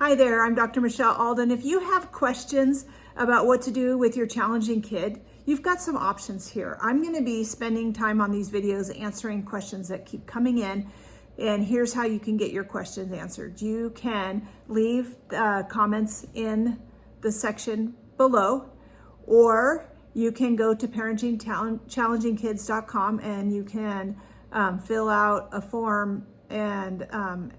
Hi there, I'm Dr. Michelle Alden. If you have questions about what to do with your challenging kid, you've got some options here. I'm going to be spending time on these videos answering questions that keep coming in, and here's how you can get your questions answered. You can leave comments in the section below, or you can go to parentingchallengingkids.com and you can fill out a form and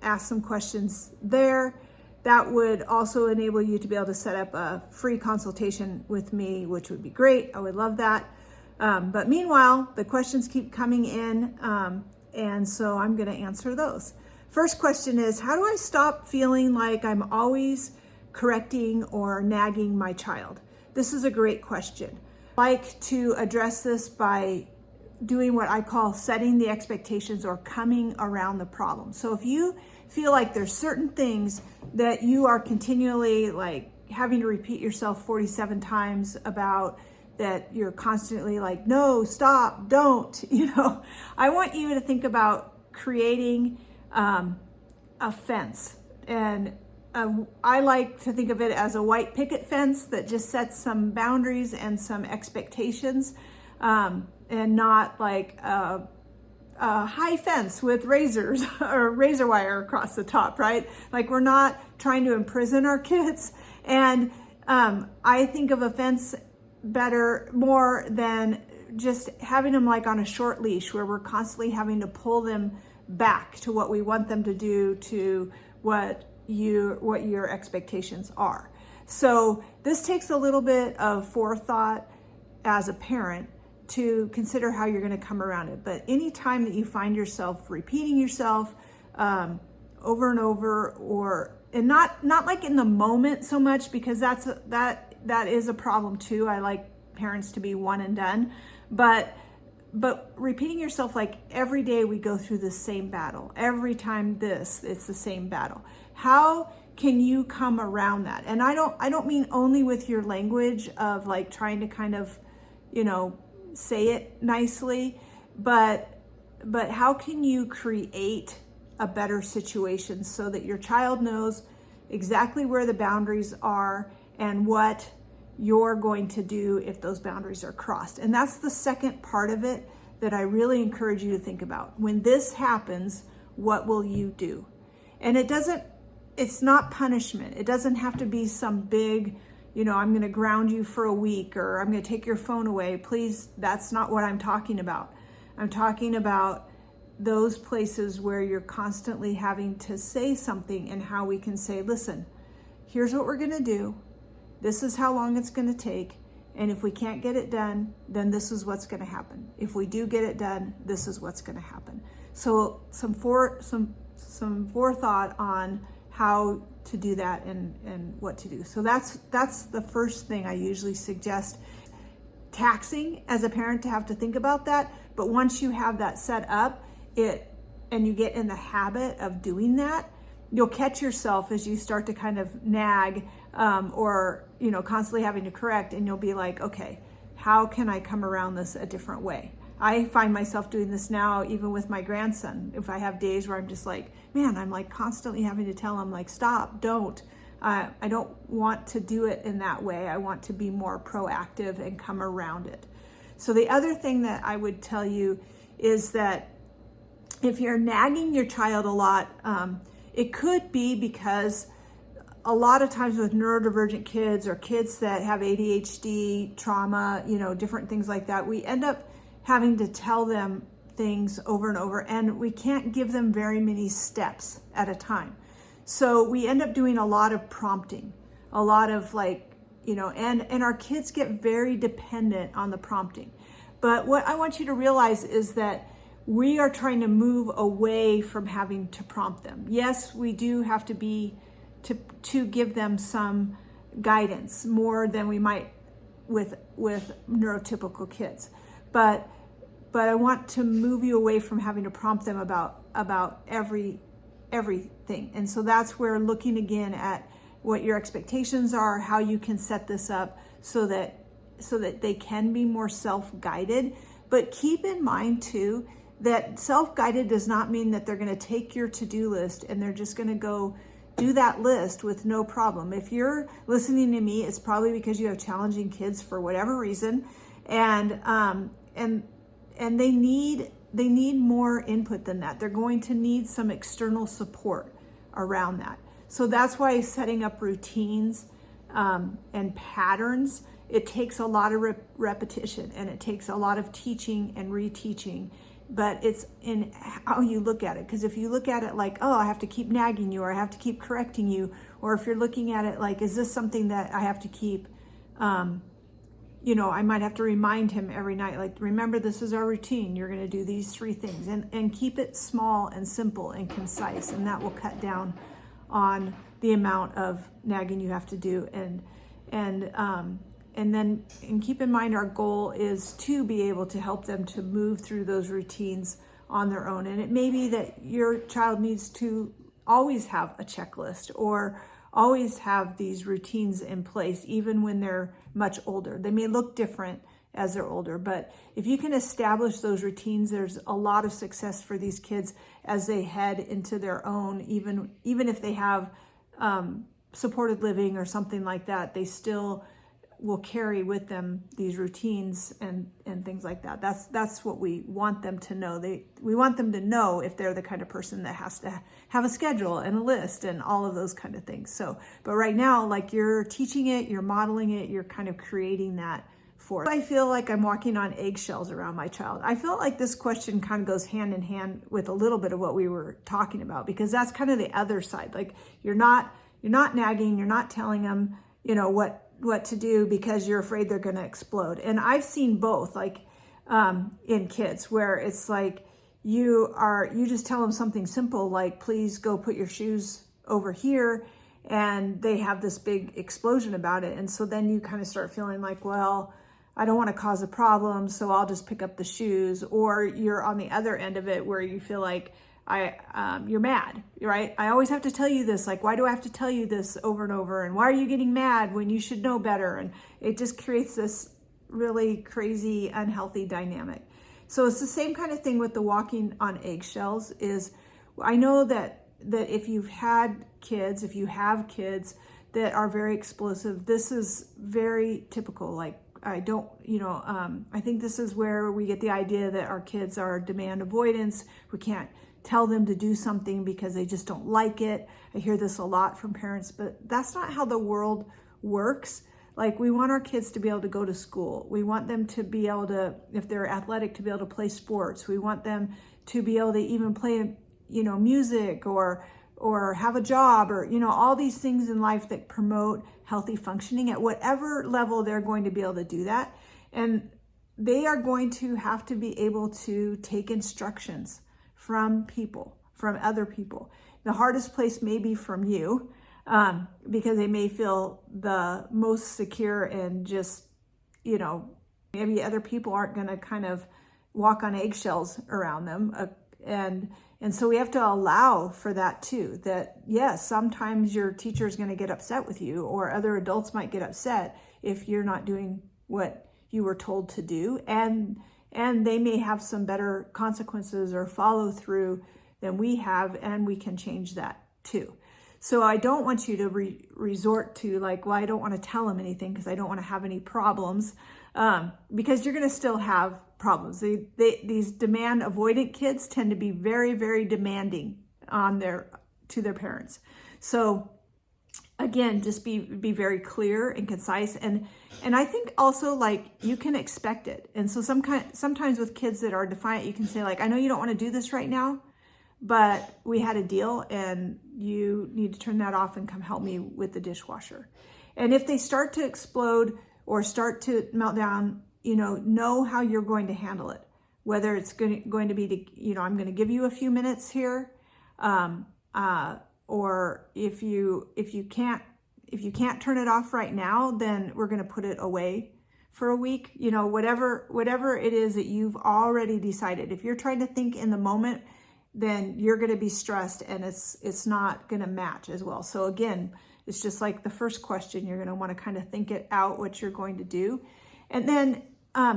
ask some questions there. That would also enable you to be able to set up a free consultation with me, which would be great. I would love that. But meanwhile, the questions keep coming in, and so I'm going to answer those. First question is, how do I stop feeling like I'm always correcting or nagging my child? This is a great question. I like to address this by doing what I call setting the expectations or coming around the problem. So if you feel like there's certain things that you are continually like having to repeat yourself 47 times about, that you're constantly like, no, stop, don't, I want you to think about creating a fence. And I like to think of it as a white picket fence that just sets some boundaries and some expectations, and not like a high fence with razors or razor wire across the top, right? Like, we're not trying to imprison our kids. And I think of a fence more than just having them like on a short leash where we're constantly having to pull them back to what we want them to do, to what your expectations are. So this takes a little bit of forethought as a parent to consider how you're going to come around it. But anytime that you find yourself repeating yourself over and over, and not like in the moment so much, because that is a problem too. I like parents to be one and done, but repeating yourself, like every day we go through the same battle. Every time it's the same battle. How can you come around that? And I don't mean only with your language of like trying to kind of, say it nicely, but how can you create a better situation so that your child knows exactly where the boundaries are and what you're going to do if those boundaries are crossed? And that's the second part of it that I really encourage you to think about. When this happens, what will you do? And it's not punishment. It doesn't have to be some big, I'm going to ground you for a week, or I'm going to take your phone away. Please, that's not what I'm talking about. I'm talking about those places where you're constantly having to say something, and how we can say, listen, here's what we're going to do. This is how long it's going to take. And if we can't get it done, then this is what's going to happen. If we do get it done, this is what's going to happen. So some forethought on how to do that and what to do. So that's the first thing I usually suggest. Taxing as a parent to have to think about that, but once you have that set up, and you get in the habit of doing that, you'll catch yourself as you start to kind of nag, or constantly having to correct, and you'll be like, okay, how can I come around this a different way? I find myself doing this now, even with my grandson. If I have days where I'm just like, man, I'm like constantly having to tell him like, stop, don't. I don't want to do it in that way. I want to be more proactive and come around it. So the other thing that I would tell you is that if you're nagging your child a lot, it could be because a lot of times with neurodivergent kids or kids that have ADHD, trauma, different things like that, we end up having to tell them things over and over, and we can't give them very many steps at a time. So we end up doing a lot of prompting, a lot of like, and our kids get very dependent on the prompting. But what I want you to realize is that we are trying to move away from having to prompt them. Yes, we do have to to give them some guidance, more than we might with neurotypical kids. But I want to move you away from having to prompt them about everything. And so that's where looking again at what your expectations are, how you can set this up so that they can be more self-guided. But keep in mind too that self-guided does not mean that they're going to take your to-do list and they're just going to go do that list with no problem. If you're listening to me, it's probably because you have challenging kids for whatever reason, and they need more input than that. They're going to need some external support around that. So that's why setting up routines and patterns, it takes a lot of repetition, and it takes a lot of teaching and reteaching, but it's in how you look at it. Because if you look at it like, oh, I have to keep nagging you, or I have to keep correcting you, or if you're looking at it like, is this something that I have to keep, I might have to remind him every night, like, remember, this is our routine. You're going to do these 3 things, and keep it small and simple and concise. And that will cut down on the amount of nagging you have to do. And keep in mind, our goal is to be able to help them to move through those routines on their own. And it may be that your child needs to always have a checklist, or always have these routines in place, even when they're much older. They may look different as they're older, but if you can establish those routines, there's a lot of success for these kids as they head into their own, even if they have supported living or something like that, they still will carry with them these routines and things like that. That's what we want them to know. We want them to know if they're the kind of person that has to have a schedule and a list and all of those kind of things. So, but right now, like, you're teaching it, you're modeling it, you're kind of creating that for it. I feel like I'm walking on eggshells around my child. I feel like this question kind of goes hand in hand with a little bit of what we were talking about, because that's kind of the other side. Like, you're not nagging, you're not telling them, what to do because you're afraid they're going to explode. And I've seen both, like, in kids, where it's like you just tell them something simple, like, please go put your shoes over here, and they have this big explosion about it. And so then you kind of start feeling like, well, I don't want to cause a problem, so I'll just pick up the shoes. Or you're on the other end of it, where you feel like you're mad, right? I always have to tell you this. Like, why do I have to tell you this over and over? And why are you getting mad when you should know better? And it just creates this really crazy, unhealthy dynamic. So it's the same kind of thing with the walking on eggshells. Is I know that if you have kids that are very explosive, this is very typical. Like, I think this is where we get the idea that our kids are demand avoidance. We can't tell them to do something because they just don't like it. I hear this a lot from parents, but that's not how the world works. Like, we want our kids to be able to go to school. We want them to be able to, if they're athletic, to be able to play sports. We want them to be able to even play, music or have a job, or, all these things in life that promote healthy functioning at whatever level they're going to be able to do that. And they are going to have to be able to take instructions from other people. The hardest place may be from you, because they may feel the most secure, and just, maybe other people aren't going to kind of walk on eggshells around them. And so we have to allow for that too, that yes, sometimes your teacher is going to get upset with you, or other adults might get upset if you're not doing what you were told to do. And they may have some better consequences or follow through than we have, and we can change that too. So I don't want you to resort to like, well, I don't want to tell them anything because I don't want to have any problems, because you're going to still have problems. These demand avoidant kids tend to be very, very demanding to their parents. So again, just be very clear and concise. And I think also, like, you can expect it. And so sometimes with kids that are defiant, you can say, like, I know you don't want to do this right now, but we had a deal and you need to turn that off and come help me with the dishwasher. And if they start to explode or start to melt down, know how you're going to handle it. Whether it's going to be I'm going to give you a few minutes here, or if you can't turn it off right now, then we're going to put it away for a week. Whatever it is that you've already decided. If you're trying to think in the moment, then you're going to be stressed, and it's not going to match as well. So again, it's just like the first question. You're going to want to kind of think it out, what you're going to do. And then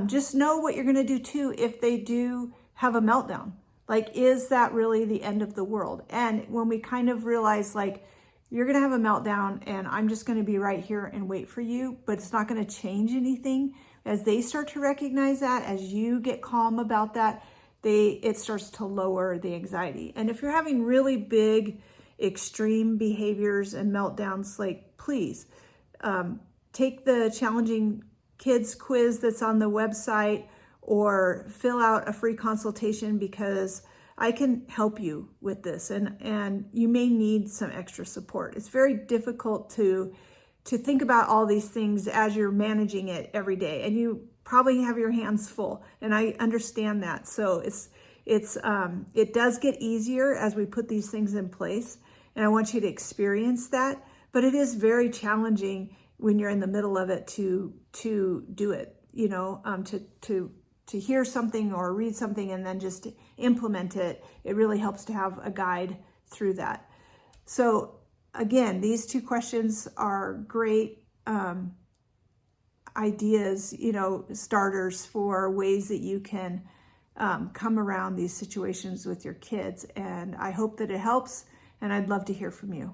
just know what you're going to do too if they do have a meltdown. Like, is that really the end of the world? And when we kind of realize, like, you're going to have a meltdown and I'm just going to be right here and wait for you, but it's not going to change anything. As they start to recognize that, as you get calm about that, it starts to lower the anxiety. And if you're having really big, extreme behaviors and meltdowns, like, please take the Challenging Kids quiz that's on the website, or fill out a free consultation, because I can help you with this, and you may need some extra support. It's very difficult to think about all these things as you're managing it every day, and you probably have your hands full, and I understand that. So it does get easier as we put these things in place, and I want you to experience that. But it is very challenging when you're in the middle of it to do it. To hear something or read something and then just implement it. It really helps to have a guide through that. So again, these 2 questions are great ideas, starters for ways that you can come around these situations with your kids. And I hope that it helps, and I'd love to hear from you.